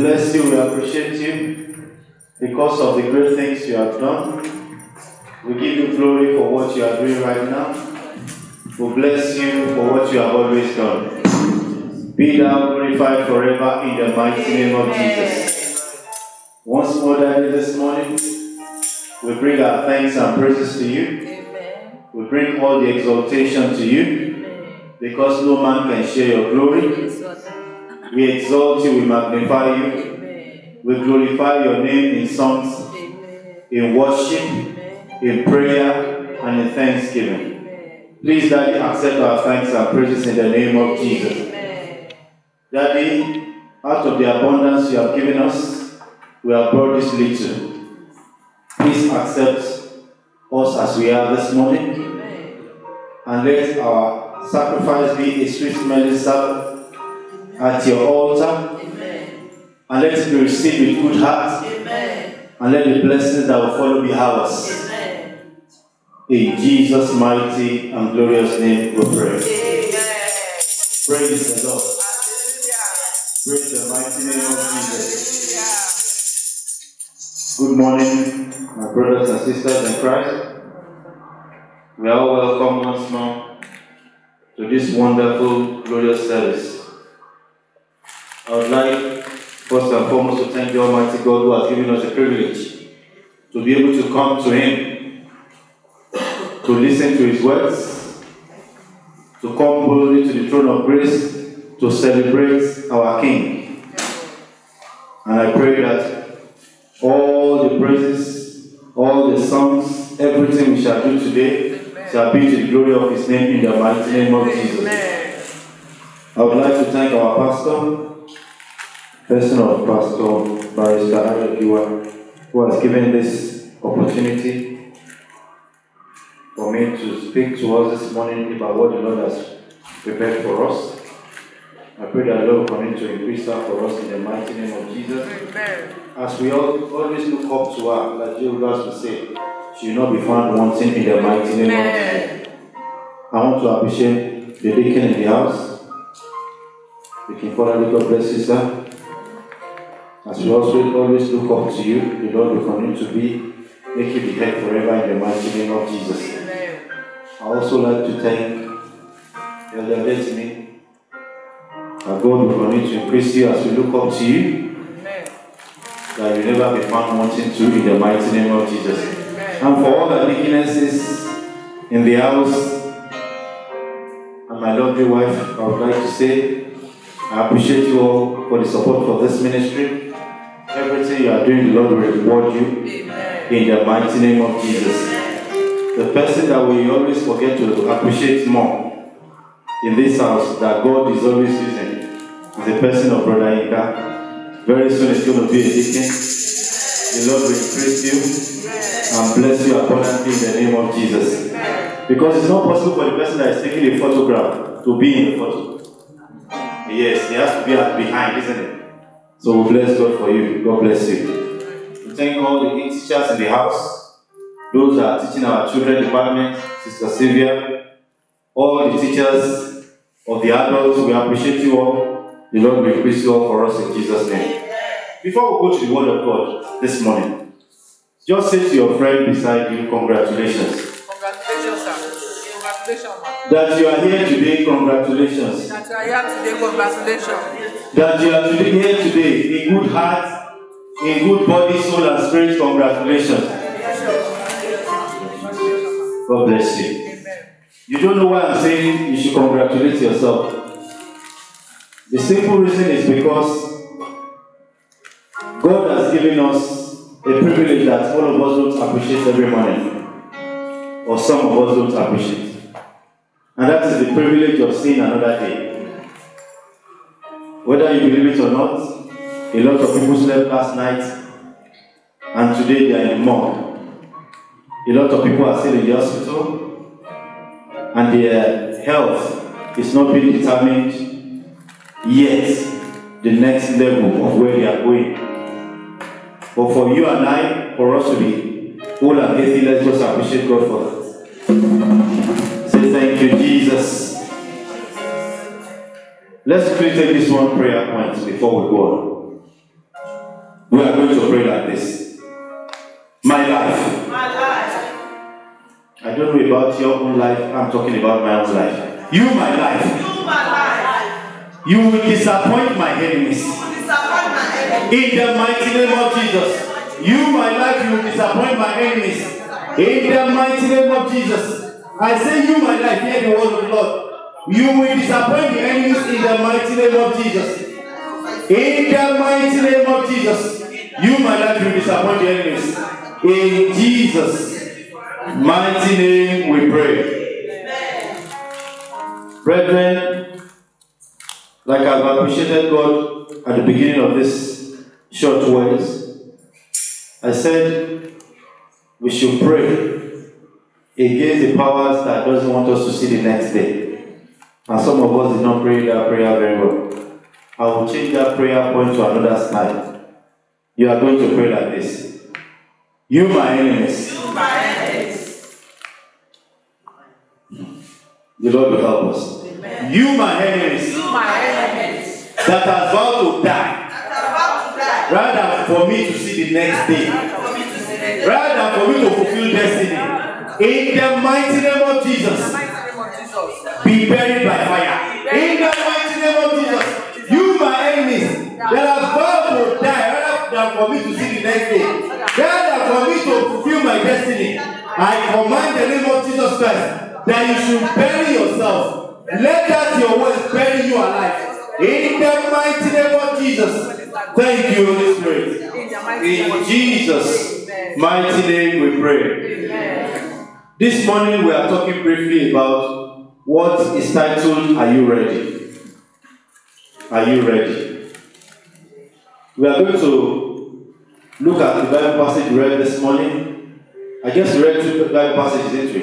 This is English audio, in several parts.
bless you, we appreciate you because of the great things you have done. We give you glory for what you are doing right now. We bless you for what you have always done. Be thou glorified forever in the mighty name of Jesus. Once more, Daddy, this morning, we bring our thanks and praises to you. Amen. We bring all the exaltation to you. Amen. Because no man can share your glory. We exalt you, we magnify you. Amen. We glorify your name in songs, Amen. in worship, Amen. in prayer, and in thanksgiving. Amen. Please, Daddy, accept our thanks and praises in the name of Jesus. Amen. Daddy, out of the abundance you have given us, we have brought this little. Please accept us as we are this morning. Amen. And let our sacrifice be a sweet smelling savour at your altar. Amen. And let it be received with good heart. Amen. And let the blessings that will follow be ours. Amen. In Jesus' mighty and glorious name we pray. Amen. Praise the Lord. Hallelujah. Praise the mighty name of Jesus. Hallelujah. Good morning, my brothers and sisters in Christ. We are all welcome once more to this wonderful, glorious service. I would like, first and foremost, to thank the Almighty God who has given us the privilege to be able to come to Him, to listen to His words, to come boldly to the throne of grace, to celebrate our King. And I pray that all the praises, all the songs, everything we shall do today shall be to the glory of His name in the mighty name of Jesus. I would like to thank our pastor, person of Pastor Barrister Adegiwa, who has given this opportunity for me to speak to us this morning about what the Lord has prepared for us. I pray that the Lord will continue to increase that for us in the mighty name of Jesus. Amen. As we always look up to her, like Jehovah will say, she will not be found wanting in the mighty name of Jesus. I want to appreciate the deacon in the house. Deacon Father, God bless you, sir. As we also always look up to you, the Lord will continue to make you the head forever in the mighty name of Jesus. Amen. I also like to thank Elder Destiny. That God will continue to increase you as we look up to you. Amen. That you never be found wanting to in the mighty name of Jesus. Amen. And for all the deaconesses in the house and my lovely wife, I would like to say, I appreciate you all for the support for this ministry. Everything you are doing, the Lord will reward you. Amen. In the mighty name of Jesus. The person that we always forget to appreciate more in this house that God is always using is the person of Brother Inka. Very soon it's going to be a deacon. The Lord will increase you and bless you abundantly in the name of Jesus. Because it's not possible for the person that is taking a photograph to be in the photo. Yes, he has to be behind, isn't it? So we bless God for you. God bless you. We thank all the teachers in the house, those that are teaching our children department, Sister Sylvia, all the teachers of the adults, we appreciate you all. The Lord will increase you all for us in Jesus' name. Before we go to the Word of God this morning, just say to your friend beside you, congratulations. Congratulations, sir. Congratulations, ma. That you are here today, congratulations. That you are here today, congratulations. That you are here today in good heart, in good body, soul, and spirit, congratulations. God bless you. Amen. You don't know why I'm saying you should congratulate yourself. The simple reason is because God has given us a privilege that all of us don't appreciate every morning, or some of us don't appreciate. And that is the privilege of seeing another day. Whether you believe it or not, a lot of people slept last night and today they are in the morgue. A lot of people are still in the hospital, and their health is not being determined yet, the next level of where they are going. But for you and I, for us to be whole and healthy, let's just appreciate God for that. Say thank you, Jesus. Let's quickly take this one prayer point before we go on. We are going to pray like this. My life. My life. I don't know about your own life. I'm talking about my own life. You, my life. You, my life. You will disappoint my enemies. Disappoint my enemies. In the mighty name of Jesus. You, my life, you will disappoint my enemies. In the mighty name of Jesus. I say, you, my life, hear the word of the Lord. You will disappoint the enemies in the mighty name of Jesus. In the mighty name of Jesus. You, my life, you will disappoint the enemies. In Jesus' mighty name we pray. Brethren, like I've appreciated God at the beginning of this short words, I said we should pray against the powers that doesn't want us to see the next day. And some of us did not pray that prayer very well. I will change that prayer point to another slide. You are going to pray like this. You, my enemies. You, my enemies. The Lord will help us. Amen. You, my enemies. You, my enemies. That has vowed to die. About to die. Rather for me to see the next day. For me to see Rather for me to fulfill destiny. In the mighty name of Jesus. Be buried by fire. In the mighty name of Jesus. You, my enemies, that have vowed to die rather than for me to see the next day. Rather for me to fulfill my destiny. I command the name of Jesus Christ that you should bury yourself. Let that your words bury you alive. In the mighty name of Jesus. Thank you, Holy Spirit. In Jesus' mighty name we pray. This morning we are talking briefly about what is titled, Are You Ready? Are you ready? We are going to look at the Bible passage we read this morning. I guess we read two Bible passages, didn't we?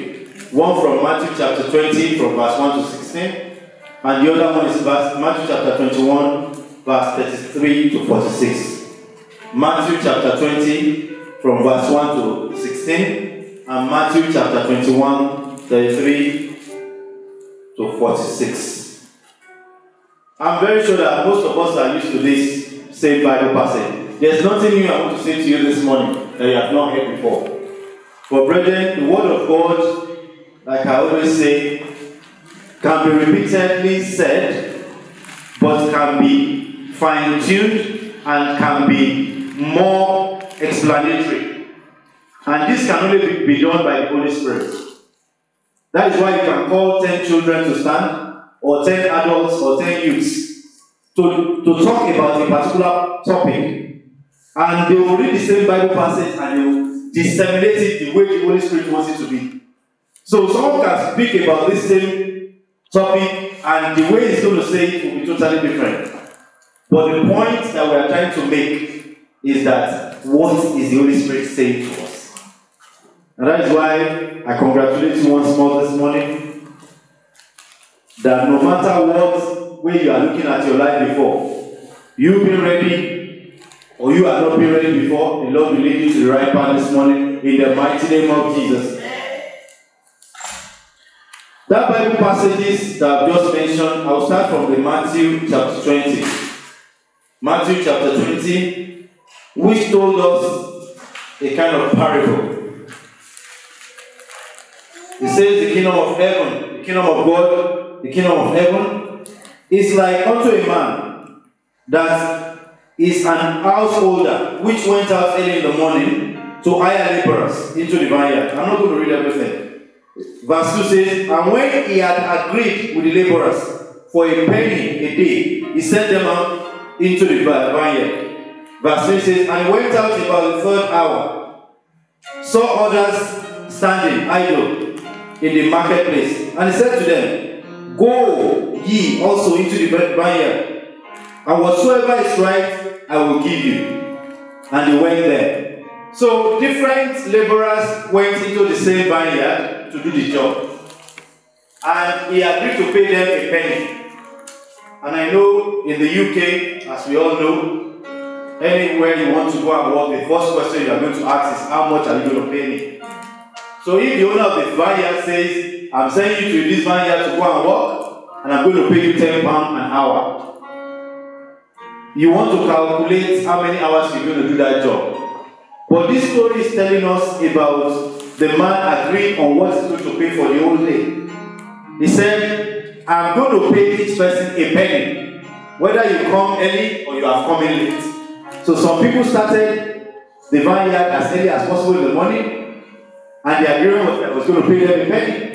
One from Matthew chapter 20 from verse 1 to 16. And the other one is Matthew chapter 21 verse 33 to 46. Matthew chapter 20 from verse 1 to 16. And Matthew chapter 21, 33 to 46. I'm very sure that most of us are used to this same Bible passage. There's nothing new I want to say to you this morning that you have not heard before. But brethren, the word of God, like I always say, can be repeatedly said, but can be fine-tuned and can be more explanatory. And this can only be done by the Holy Spirit. That is why you can call 10 children to stand, or 10 adults, or 10 youths, to talk about a particular topic. And they will read the same Bible passage and they will disseminate it the way the Holy Spirit wants it to be. So someone can speak about this same topic and the way he's going to say it will be totally different. But the point that we are trying to make is that what is the Holy Spirit saying to us? And that is why I congratulate you once more this morning that no matter what way you are looking at your life before, you've been ready or you have not been ready before, the Lord will lead you to the right path this morning in the mighty name of Jesus. That Bible passages that I've just mentioned, I'll start from the Matthew chapter 20. Matthew chapter 20, which told us a kind of parable. It says the kingdom of heaven, the kingdom of God, the kingdom of heaven is like unto a man that is an householder which went out early in the morning to hire laborers into the vineyard. I'm not going to read everything. Verse 2 says, and when he had agreed with the laborers for a penny a day, he sent them out into the vineyard. Verse 3 says, and he went out about the third hour, saw others standing idle in the marketplace, and he said to them, go ye also into the vineyard, and whatsoever is right I will give you. And they went there. So different laborers went into the same vineyard to do the job. And he agreed to pay them a penny. And I know in the UK, as we all know, anywhere you want to go and work, the first question you are going to ask is, how much are you going to pay me? So if the owner of the vineyard says, I'm sending you to this vineyard to go and work, and I'm going to pay you £10 an hour, you want to calculate how many hours you're going to do that job. But this story is telling us about the man agreeing on what he's going to pay for the whole day. He said, I'm going to pay each person a penny, whether you come early or you are coming late. So some people started the vineyard as early as possible in the morning, and the agreement was going to pay them a penny.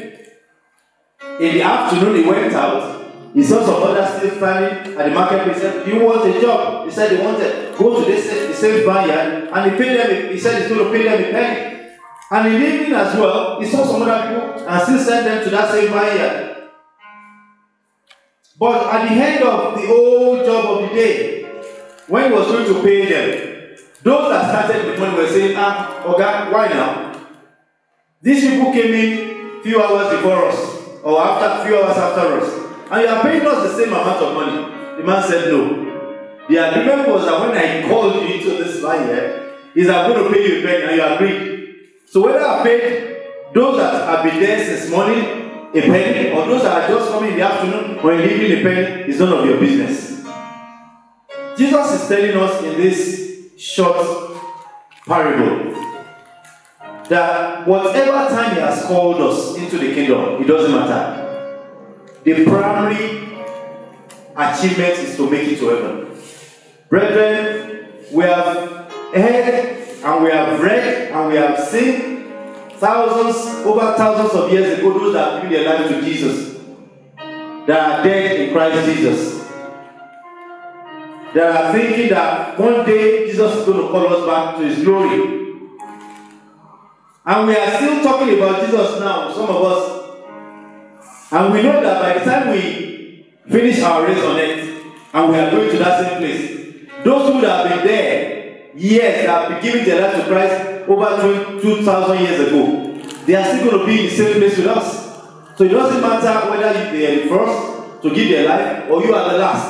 In the afternoon, he went out. He saw some others still standing at the marketplace. He said, do you want a job? He said he wanted. Go to the same vineyard, and he paid them. He said he's going to pay them a penny. And in the evening as well, he saw some other people and still sent them to that same vineyard. But at the end of the whole job of the day, when he was going to pay them, those that started the money were saying, okay, why now? These people came in a few hours before us, or after a few hours after us, and you are paying us the same amount of money. The man said no. The agreement was that when I called you into this vineyard, is I'm going to pay you a penny, and you agreed. So whether I paid those that have been there since morning a penny, or those that are just coming in the afternoon or in the evening a penny, is none of your business. Jesus is telling us in this short parable that whatever time he has called us into the kingdom, it doesn't matter. The primary achievement is to make it to heaven. Brethren, we have heard and we have read and we have seen over thousands of years ago, those that have given their life to Jesus, that are dead in Christ Jesus, that are thinking that one day Jesus is going to call us back to his glory. And we are still talking about Jesus now, some of us. And we know that by the time we finish our race on earth and we are going to that same place, those who have been there years, that have been giving their life to Christ over 2,000 years ago, they are still going to be in the same place with us. So it doesn't matter whether they are the first to give their life or you are the last.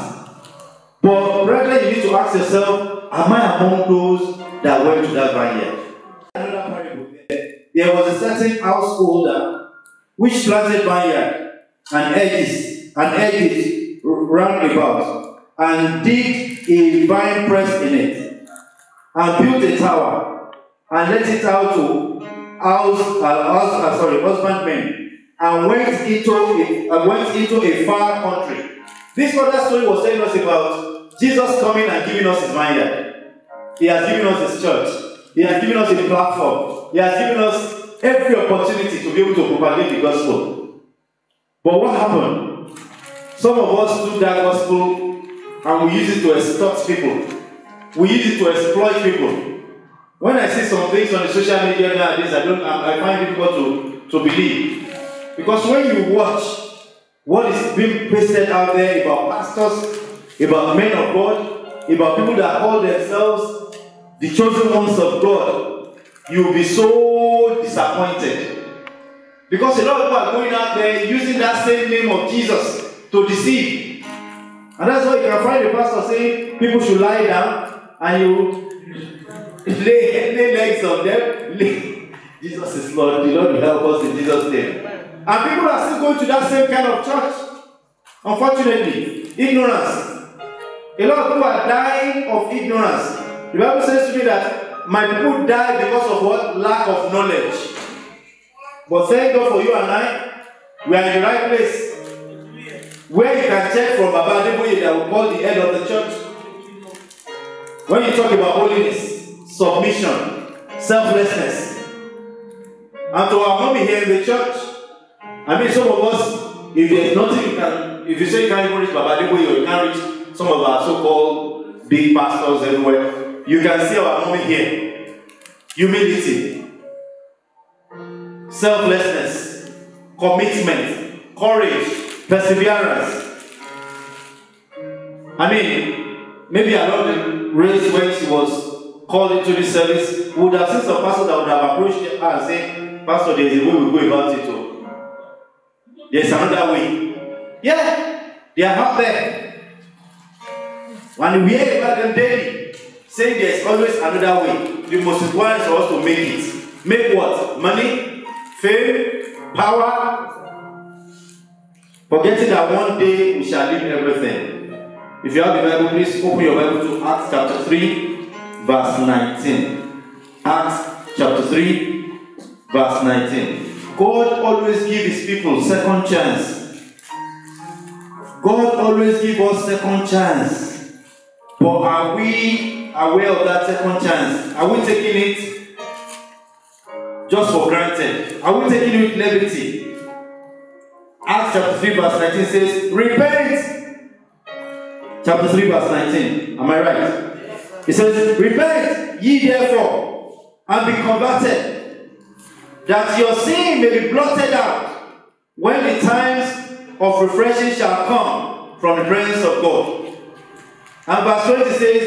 But brethren, you need to ask yourself, am I among those that went to that vineyard? Another parable. There was a certain householder which planted vineyard and edged it round about, and did a vine press in it, and built a tower, and let it out to husbandmen, and went into a far country. This other story was telling us about Jesus coming and giving us his vineyard. He has given us his church. He has given us a platform. He has given us every opportunity to be able to propagate the gospel. But what happened? Some of us took that gospel and we use it to extort people. We use it to exploit people. When I see some things on the social media nowadays, I find it difficult to believe. Because when you watch what is being pasted out there about pastors, about men of God, about people that call themselves the chosen ones of God, you'll be so disappointed. Because a lot of people are going out there using that same name of Jesus to deceive. And that's why you can find the pastor saying people should lie down and you lay legs on them. Jesus is Lord. The Lord will help us in Jesus' name. And people are still going to that same kind of church. Unfortunately, ignorance. A lot of people are dying of ignorance. The Bible says to me that my people die because of what? Lack of knowledge. But thank God for you and I, we are in the right place. Where you can check from Baba Adeboye that we call the head of the church. When you talk about holiness, submission, selflessness. And to our mommy here in the church, I mean, some of us, if there's nothing you can, if you say you can't even reach Baba Adeboye or you can't reach some of our so-called big pastors everywhere, you can see our mommy here. Humility, selflessness, commitment, courage, perseverance. I mean, maybe along the race when she was called into this service, we would have seen some pastors that would have approached her and saying, Pastor, there is a way we go about it. There's another way. Yeah, they are out there. And we hear about them daily, saying there's always another way. The most important is for us to make it. Make what? Money, fame, power. Forgetting that one day we shall leave everything. If you have the Bible, please open your Bible to Acts chapter 3, verse 19. Acts chapter 3, verse 19. God always gives his people second chance. God always gives us second chance. But are we aware of that second chance? Are we taking it just for granted? Are we taking it with levity? Acts chapter 3 verse 19 says, repent. Chapter 3 verse 19. Am I right? It says, repent ye therefore and be converted, that your sin may be blotted out when the times of refreshing shall come from the presence of God. And verse 20 says,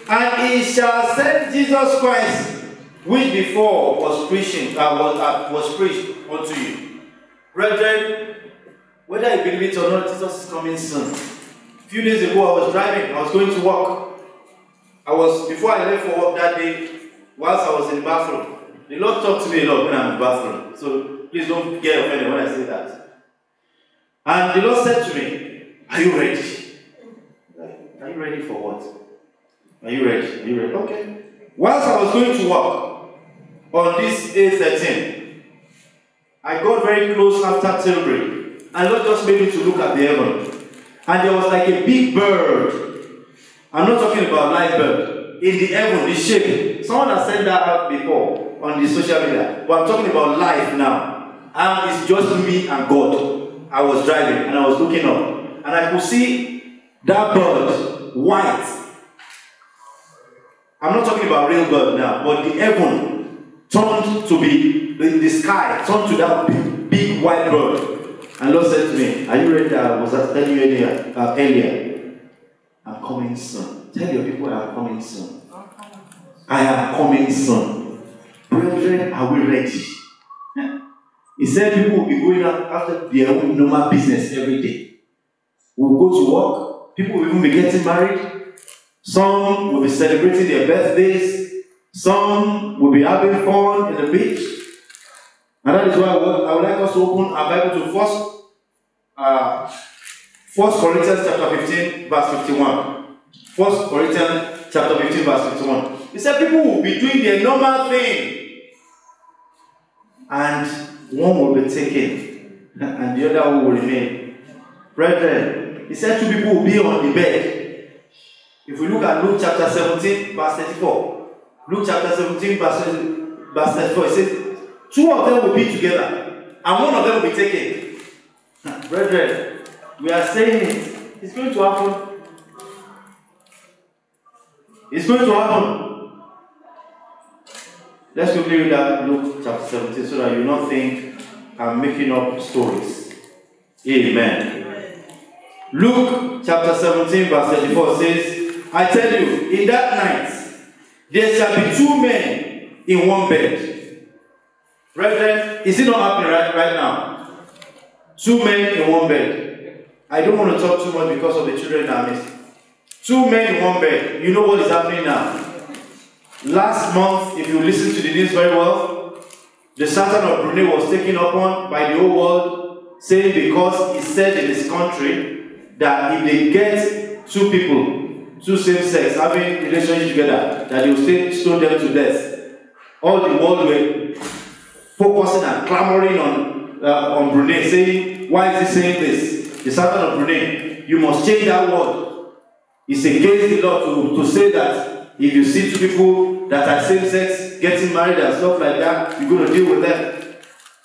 and he shall send Jesus Christ, which before was preached unto you. Brethren, whether you believe it or not, Jesus is coming soon. A few days ago, I was driving. I was going to work. Before I left for work that day, whilst I was in the bathroom, the Lord talked to me a lot when I'm in the bathroom. So please don't get offended when I say that. And the Lord said to me, are you ready? Are you ready for what? Are you ready? Are you ready? Okay. Whilst I was going to work on this A13, I got very close after Tilbury. And Lord just made me to look at the heaven. And there was like a big bird. I'm not talking about live bird. In the heaven, the shape. Someone has said that out before on the social media. But I'm talking about life now. And it's just me and God. I was driving and I was looking up. And I could see that bird, white. I'm not talking about real bird now. But the heaven turned to be, the sky turned to that big white bird. And Lord said to me, are you ready? I was telling you earlier. I'm coming soon. Tell your people I am coming soon. I am coming soon. Brethren, are we ready? He said people will be going out after their own normal business every day. We'll go to work. People will even be getting married. Some will be celebrating their birthdays. Some will be having fun in the beach. And that is why I would like us to open our Bible to 1 Corinthians chapter 15, verse 51. 1 Corinthians chapter 15, verse 51. He said people will be doing their normal thing. And one will be taken. And the other one will remain. Brethren, he said two people will be on the bed. If we look at Luke chapter 17, verse 34. Luke chapter 17, verse 34, it says, two of them will be together, and one of them will be taken. Brethren, we are saying it. It's going to happen. It's going to happen. Let's quickly read that Luke chapter 17 so that you not think I'm making up stories. Amen. Luke chapter 17, verse 34 says, I tell you, in that night, there shall be two men in one bed. Brethren, is it not happening right now? Two men in one bed. I don't want to talk too much because of the children in our midst. Two men in one bed. You know what is happening now? Last month, if you listen to the news very well, the Sultan of Brunei was taken upon by the whole world, saying because he said in his country that if they get two people, two same sex, having relationship together, that they will stone them to death. All the world were focusing and clamoring on Brunei, saying, why is he saying this? The Sultan of Brunei, you must change that word. It's against the law to say that if you see two people that are same sex getting married and stuff like that, you're going to deal with them.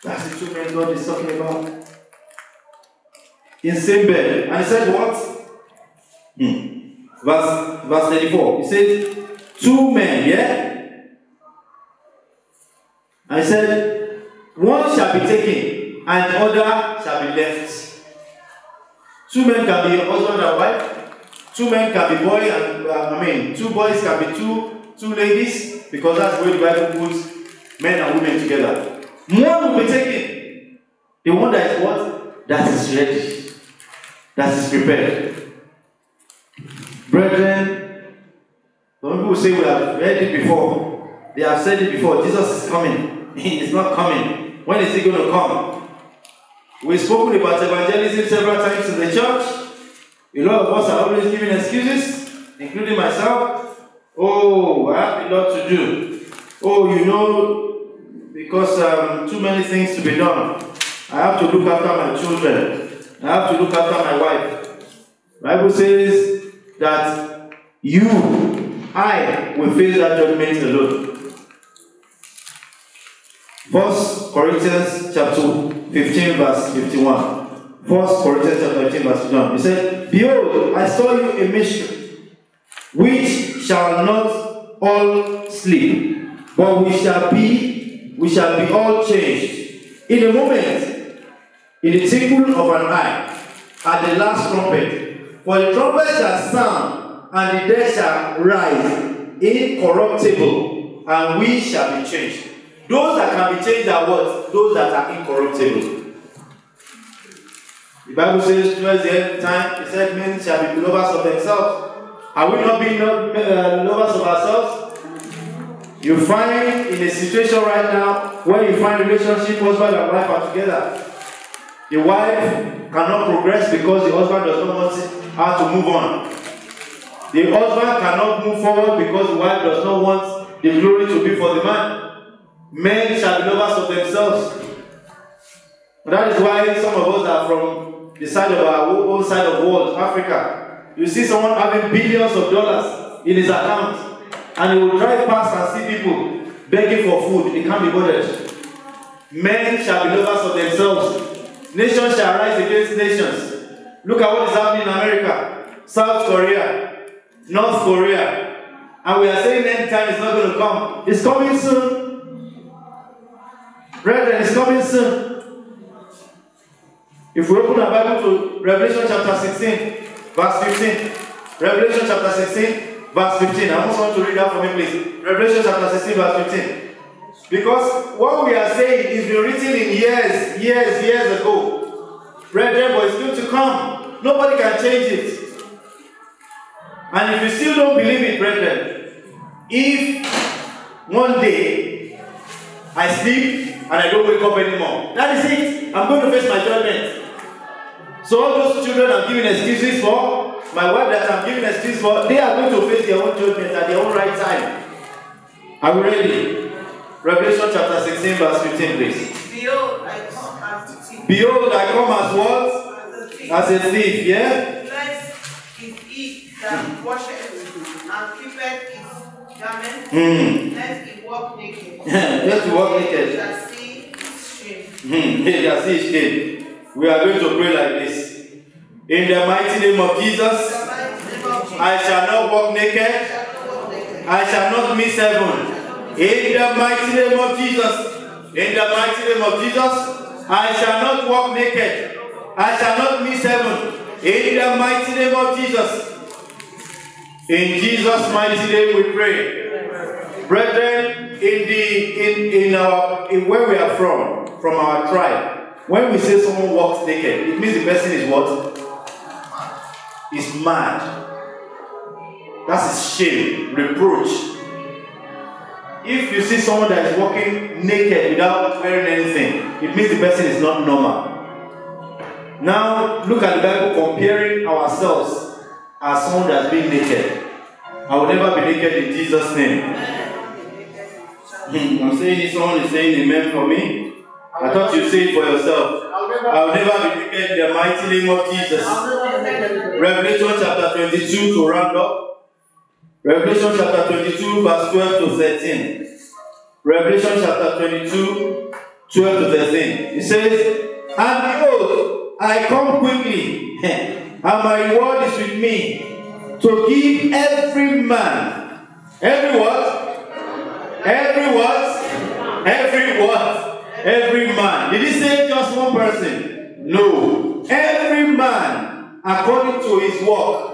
That's the two men God is talking about. In the same bed. And he said what? Verse 34. He said, two men, yeah? And he said, one shall be taken, and the other shall be left. Two men can be husband and wife. Two men can be boy and two boys can be two two ladies, because that's the way the Bible puts men and women together. One will be taken. The one that is what? That is ready. That is prepared. Brethren, some people say we have read it before. They have said it before. Jesus is coming. He is not coming. When is he going to come? We've spoken about evangelism several times in the church. A lot of us are always giving excuses, including myself. Oh, I have a lot to do. Oh, you know, because too many things to be done. I have to look after my children. I have to look after my wife. The Bible says that I will face that judgment alone. 1 Corinthians chapter 15 verse 51. 1 Corinthians chapter 15 verse 51. He said, behold, I saw you a mystery, which shall not all sleep, but we shall be all changed. In a moment, in the twinkling of an eye, at the last trumpet. For the trumpet shall sound, and the dead shall rise incorruptible, and we shall be changed. Those that can be changed are what? Those that are incorruptible. The Bible says towards the end of time, it said men shall be lovers of themselves. Are we not being lovers of ourselves? You find in a situation right now where you find relationship, husband and wife are together. The wife cannot progress because the husband does not want her to move on. The husband cannot move forward because the wife does not want the glory to be for the man. Men shall be lovers of themselves. That is why some of us are from the side of our own side of the world, Africa. You see someone having billions of dollars in his account, and he will drive past and see people begging for food. He can't be bothered. Men shall be lovers of themselves. Nations shall rise against nations. Look at what is happening in America, South Korea, North Korea. And we are saying end time is not going to come. It's coming soon. Brethren, it's coming soon. If we open our Bible to Revelation chapter 16, verse 15. Revelation chapter 16, verse 15. I almost want to read that for me, please. Revelation chapter 16, verse 15. Because what we are saying is been written in years ago. Brethren, but it's going to come. Nobody can change it. And if you still don't believe it, brethren, if one day I sleep and I don't wake up anymore, that is it. I'm going to face my judgment. So all those children I'm giving excuses for, my wife that I'm giving excuses for, they are going to face their own judgment at their own right time. Are we ready? Revelation chapter 16 verse 15, please. Behold, I come as a thief. Behold, I come as what? As a thief, yeah? Blessed is he that washeth and keepeth his garment, lest he walk naked. Just to walk naked. He shall see his shame. He shall see his shame. We are going to pray like this. In the mighty name of Jesus, I shall not walk naked. I shall not miss heaven. In the mighty name of Jesus. In the mighty name of Jesus, I shall not walk naked. I shall not miss heaven. In the mighty name of Jesus. In Jesus' mighty name we pray. Brethren, in where we are from our tribe, when we say someone walks naked, it means the person is what? Is mad. That's his shame, reproach. If you see someone that is walking naked without wearing anything, it means the person is not normal. Now, look at the Bible comparing ourselves as someone that's being naked. I will never be naked in Jesus' name. I'm saying this, someone is saying amen for me. I thought you say it for yourself. I will never be naked in the mighty name of Jesus. Revelation chapter 22 to round up. Revelation chapter 22 verse 12 to 13. Revelation chapter 22, 12 to 13. It says, and behold, I come quickly, and my reward is with me, to give every man, every what? Every what? Every what? Every man. Did he say just one person? No. Every man according to his work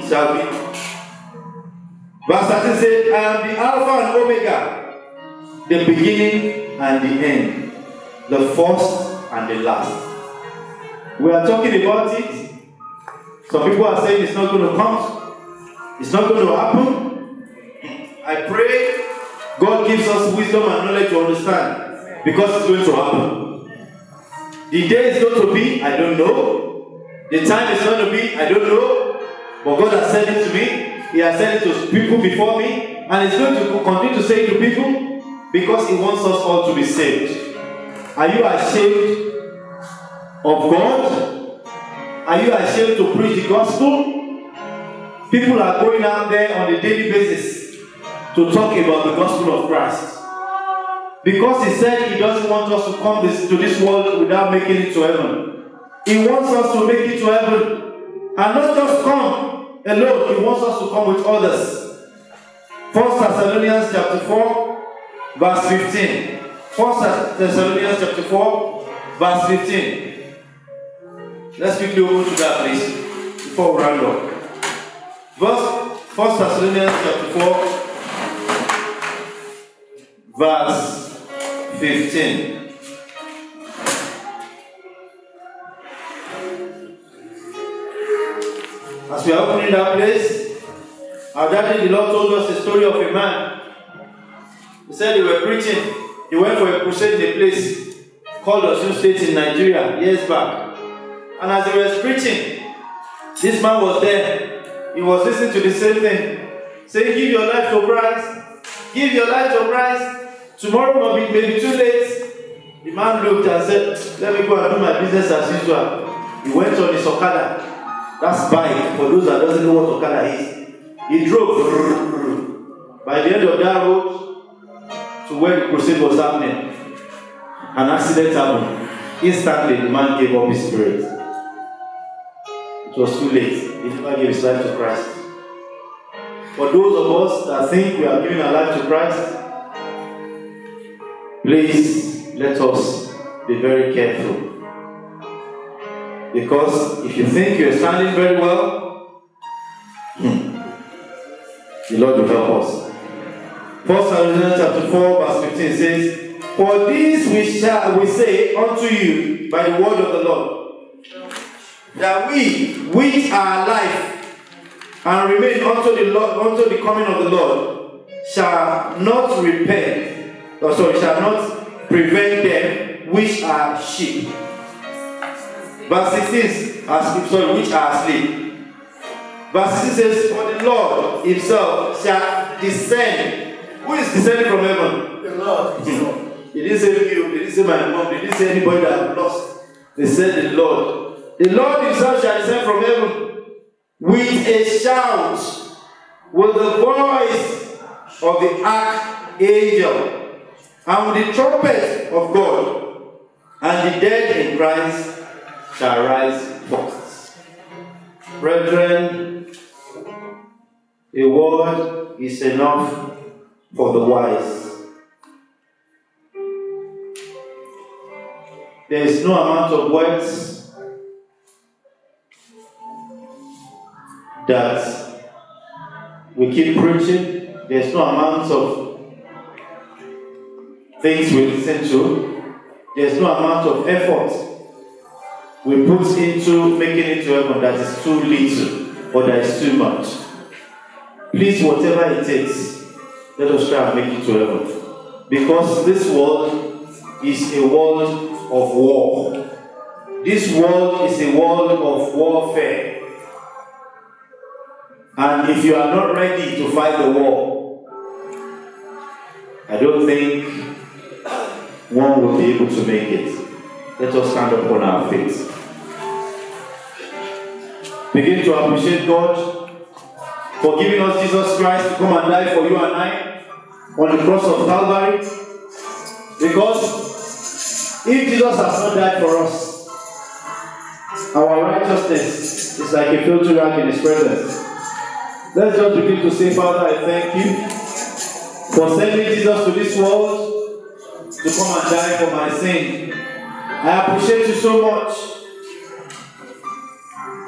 shall be. Verse 13 says, I am the Alpha and Omega, the beginning and the end, the first and the last. We are talking about it. Some people are saying it's not going to come. It's not going to happen. I pray God gives us wisdom and knowledge to understand, because it's going to happen. The day is going to be, I don't know. The time is going to be, I don't know. But God has said it to me. He has said it to people before me. And He's going to continue to say it to people, because He wants us all to be saved. Are you ashamed of God? Are you ashamed to preach the gospel? People are going out there on a daily basis to talk about the gospel of Christ. Because He said He doesn't want us to come to this world without making it to heaven. He wants us to make it to heaven. And not just come alone, He wants us to come with others. 1 Thessalonians chapter 4, verse 15. 1 Thessalonians chapter 4, verse 15. Let's quickly open to that, please, before we round up. 1 Thessalonians chapter 4, verse 15. As we are opening that place, our daddy, the Lord told us the story of a man. He said they were preaching. He went for a crusade in a place called Osun State in Nigeria years back. And as he was preaching, this man was there. He was listening to the same thing, saying, give your life to Christ. Give your life to Christ. Tomorrow may be too late. The man looked and said, let me go and do my business as usual. He went on his Okada. That's bike, for those that doesn't know what Okada is. He drove. By the end of that road to where the crusade was happening, an accident happened. Instantly, the man gave up his spirit. It was too late. He never gave his life to Christ. For those of us that think we are giving our life to Christ, please let us be very careful. Because if you think you're standing very well, the Lord will help us. 1 Thessalonians chapter 4, verse 15 says, for this we say unto you by the word of the Lord, that we which are alive and remain unto the coming of the Lord shall not prevent them which are sheep. Verse 16, which are asleep. Verse 16 says, for the Lord Himself shall descend. Who is descending from heaven? The Lord. He didn't say you, He didn't say my mom, He didn't say anybody that lost. They said the Lord. The Lord Himself shall descend from heaven with a shout, with the voice of the archangel, and with the trumpet of God, and the dead in Christ shall rise first. Brethren, a word is enough for the wise. There is no amount of words that we keep preaching. There's no amount of things we listen to. There's no amount of effort we put into making it to heaven that is too little or that is too much. Please, whatever it takes, let us try and make it to heaven. Because this world is a world of war. This world is a world of warfare. And if you are not ready to fight the war, I don't think one will be able to make it. Let us stand up on our feet. Begin to appreciate God for giving us Jesus Christ to come and die for you and I on the cross of Calvary. Because if Jesus has not died for us, our righteousness is like a filthy rag in His presence. Let's just begin to say, Father, I thank you for sending Jesus to this world to come and die for my sin. I appreciate you so much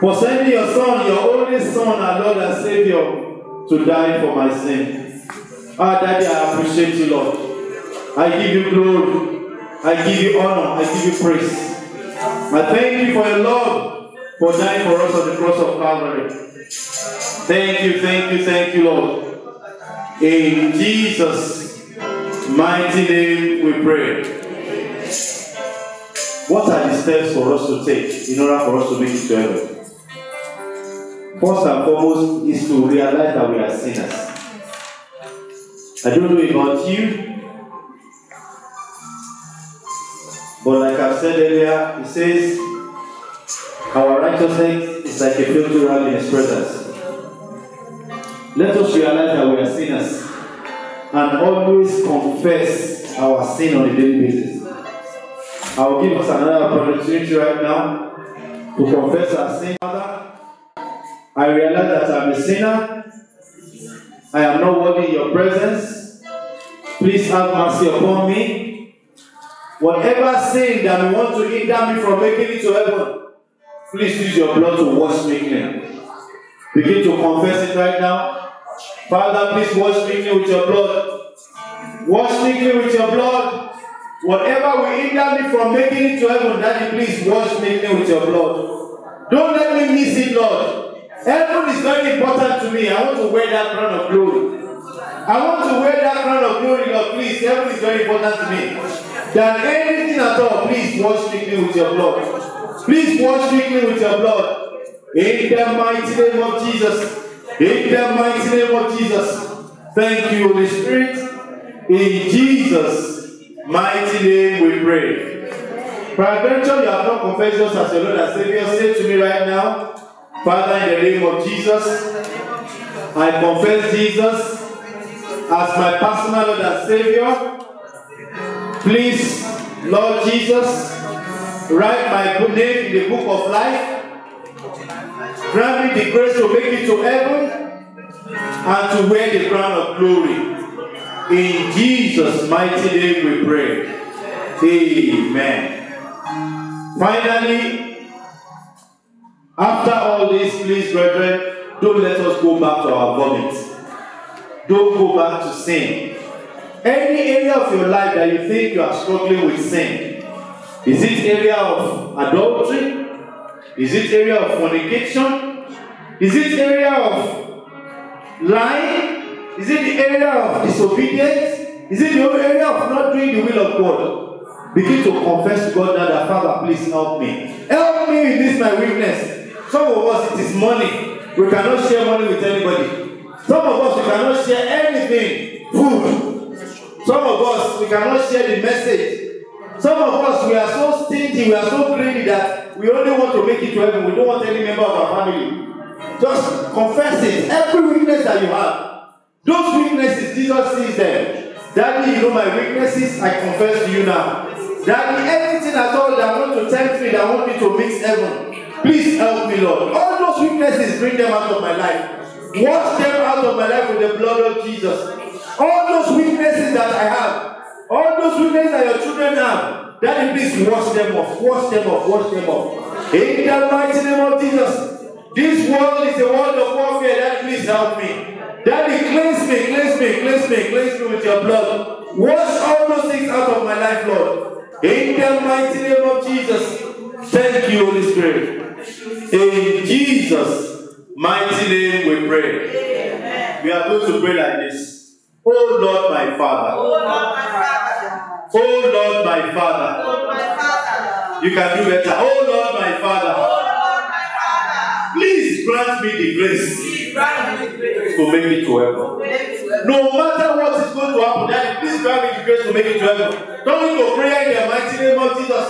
for sending your Son, your only Son, our Lord and Savior, to to die for my sin. Ah, Daddy, I appreciate you, Lord. I give you glory. I give you honor. I give you praise. I thank you for your love, for dying for us on the cross of Calvary. Thank you, Lord. In Jesus' mighty name we pray. What are the steps for us to take in order for us to make it to heaven? First and foremost is to realize that we are sinners. I don't know about you, but like I've said earlier, it says our righteousness is like a filthy rag in His presence. Let us realize that we are sinners and always confess our sin on a daily basis. I will give us another opportunity right now to confess our sin. Father, I realize that I'm a sinner. I am not worthy in your presence. Please have mercy upon me. Whatever sin that will want to hinder me from making it to heaven, please use your blood to wash me clean. Begin to confess it right now. Father, please wash me clean with your blood. Wash me clean with your blood. Whatever will hinder me from making it to heaven, Daddy, please wash me clean with your blood. Don't let me miss it, Lord. Heaven is very important to me. I want to wear that crown of glory. I want to wear that crown of glory, Lord. Please, heaven is very important to me. Than anything at all, please wash me clean with your blood. Please wash me clean with your blood. In the mighty name of Jesus. In the mighty name of Jesus. Thank you, Holy Spirit. In Jesus' mighty name we pray. Peradventure, you have not confessed us as your Lord and Savior. Say to me right now, Father, in the name of Jesus, I confess Jesus as my personal Lord and Savior. Please, Lord Jesus, write my name in the book of life. Grant me the grace to make it to heaven and to wear the crown of glory. In Jesus' mighty name we pray. Amen. Finally, after all this, please, brethren, don't let us go back to our vomit. Don't go back to sin. Any area of your life that you think you are struggling with sin, is it area of adultery? Is it area of fornication? Is it area of lying? Is it the area of disobedience? Is it the area of not doing the will of God? Begin to confess to God now that, Father, please help me. Help me in this my weakness. Some of us, it is money. We cannot share money with anybody. Some of us, we cannot share anything. Food. Some of us, we cannot share the message. Some of us, we are so stingy, we are so greedy that we only want to make it to heaven. We don't want any member of our family. Just confess it. Every weakness that you have. Those weaknesses, Jesus sees them. Daddy, you know my weaknesses, I confess to you now. Daddy, anything at all that want to tempt me, that want me to mix heaven, please help me, Lord. All those weaknesses, bring them out of my life. Wash them out of my life with the blood of Jesus. All those weaknesses that I have, all those weaknesses that your children have, Daddy, please wash them off, wash them off, wash them off. In the mighty name of Jesus. This world is a world of warfare. Daddy, please help me. Daddy, cleanse me, cleanse me, cleanse me, cleanse me with your blood. Wash all those things out of my life, Lord. In the mighty name of Jesus. Thank you, Holy Spirit. In Jesus' mighty name we pray. Amen. We are going to pray like this. Oh Lord, my Father. Oh Lord, my Father. Oh Lord, my Father. Oh my Father. You can do better. Oh Lord, my Father. Oh Lord, my Father. Please grant me the grace Please grant me the grace to make it to heaven. No matter what is going to happen, Daddy, please grant me the grace to make it to heaven. Don't need to pray in the mighty name of Jesus.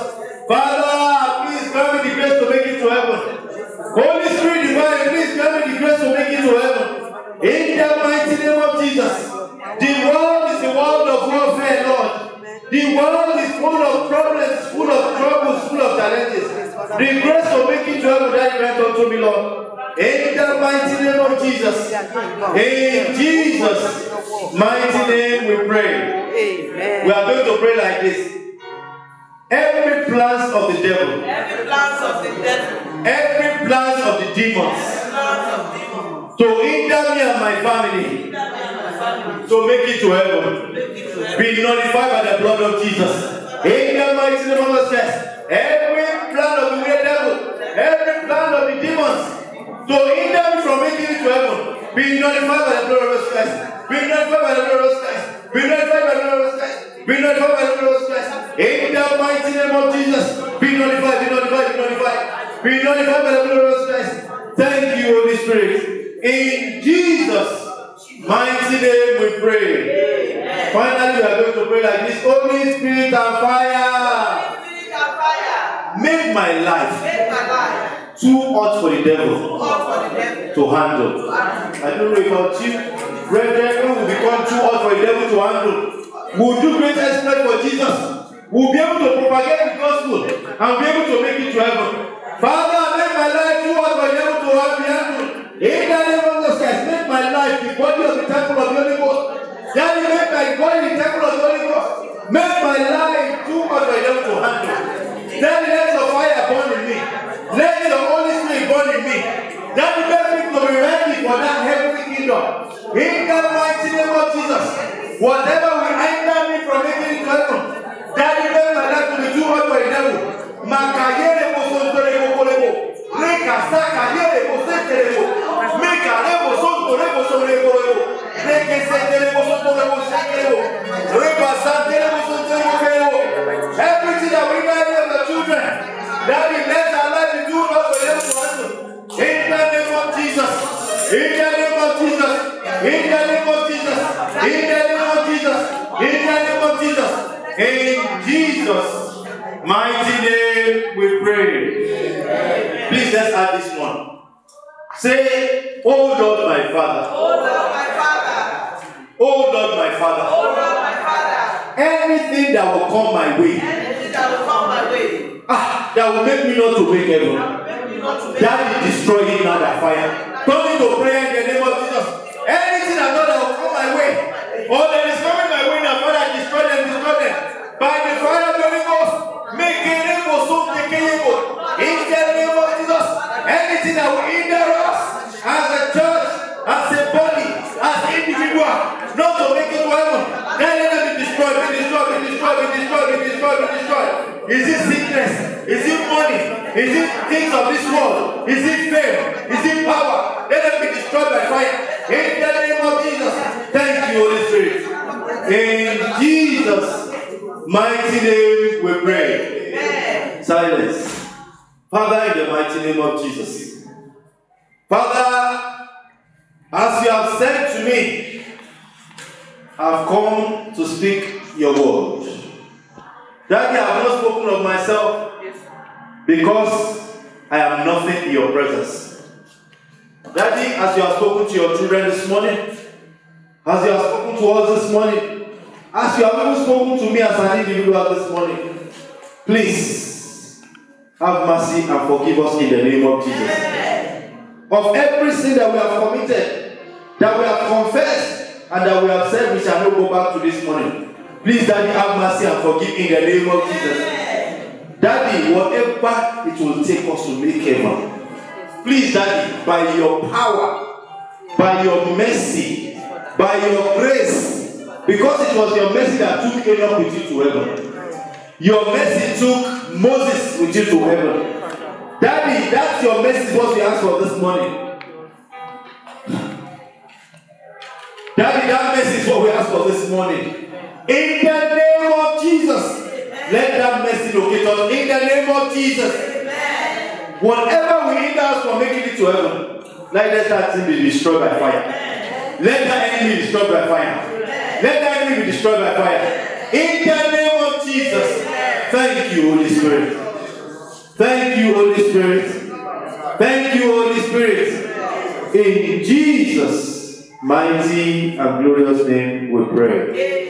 Father, please grant me the grace to make it to heaven. Holy Spirit divine, please grant me the grace to make it to heaven. In the mighty name of Jesus. The world is a world of warfare, Lord. The world is full of problems, full of troubles, full of challenges. The grace to make it to heaven, that grant unto me, Lord. In the mighty name of Jesus. In Jesus' mighty name we pray. Amen. We are going to pray like this. Every plans of the devil. Every plans of the devil. Every plans of the demons. Every plans of demons. To hinder me and my family. to make it to heaven be nullified by the blood of Jesus. In the mighty name of Jesus. Every plan of the wicked devil, every plan of the demons to hinder me from making it to heaven be nullified by the blood of Christ. Be nullified by the blood of Christ. Be nullified by the blood of Christ. Be nullified by the blood of Christ. In the mighty name of Jesus. Be nullified, be nullified, be nullified. Be nullified by the blood of Christ. Thank you, Holy Spirit. In Jesus' mighty name we pray. Amen. Finally, we are going to pray like this. Holy Spirit and fire. Make my life too hot for the devil to handle. I don't know about you. Brethren, will become too hot for the devil to handle. We'll do great exploit for Jesus. We'll be able to propagate the gospel and be able to make it to heaven. Father, make my life too hot for the devil to handle. In the name of Jesus Christ, make my life the body of the temple of the Holy Ghost. Daddy, make my body the temple of the Holy Ghost. Make my life too hot for the devil to handle. Daddy, let your fire burn in me. Let your Holy Spirit burn in me. Daddy, let me to be ready for that heavenly kingdom. In the mighty name of Jesus. Whatever will hinder me from making it to heaven, Daddy, let my life to be too hot for the devil. Makayere bosontore bokolebo. Reka sakayere bosenterebo. Mekare bosontore bosolebo. Reke sentere bosontore bosenterebo. Reba santere bosontore bokolebo. Everything that we marry of the children, Daddy, let our life be too hot for them to handle. In the name of Jesus. In the name of Jesus. In the name of Jesus. In the name of Jesus. In the name of Jesus. In Jesus' mighty name we pray. Amen. Please let's add this one. Say, oh Lord my Father. Oh Lord my Father. Oh Lord my Father. Oh Lord my Father. Anything that will come my way. Anything that will come my way. That will make me not to make heaven. Daddy, destroy it now by fire. Turn it to prayer in the name of Jesus. Anything I know that will come my way, or that is coming my way now, Father, destroy them, destroy them. By the fire of the Holy Ghost, make a rainbow, so make a rainbow. In the name of Jesus, anything that will hinder us as a church, as a body, as individual, not to make it to heaven, then let them be destroyed, be destroyed, be destroyed, be destroyed, be destroyed, be destroyed. Is it sickness? Is it money? Is it things of this world? Is it fame? Is it power? Let them be destroyed by fire. In the name of Jesus. Thank you, Holy Spirit. In Jesus' mighty name we pray. Amen. Silence. Father, in the mighty name of Jesus. Father, as you have said to me, I've come to speak your word. Daddy, I have not spoken of myself because I am nothing in your presence. Daddy, as you have spoken to your children this morning, as you have spoken to us this morning, as you have even spoken to me as an individual this morning, please have mercy and forgive us in the name of Jesus. Of every sin that we have committed, that we have confessed, and that we have said we shall not go back to this morning. Please, Daddy, have mercy and forgive in the name of Jesus. Daddy, whatever it will take us to make heaven, please, Daddy, by your power, by your mercy, by your grace, because it was your mercy that took Enoch with you to heaven. Your mercy took Moses with you to heaven. Daddy, that's your mercy, what we ask for this morning. Daddy, that mercy is what we ask for this morning. In the name of Jesus, let that mercy locate us. In the name of Jesus, whatever we hinder us from making it to heaven, let that thing be destroyed by fire. Let that enemy be destroyed by fire. Let that enemy be destroyed by fire. In the name of Jesus, thank you, Holy Spirit. Thank you, Holy Spirit. Thank you, Holy Spirit. In Jesus' mighty and glorious name we pray.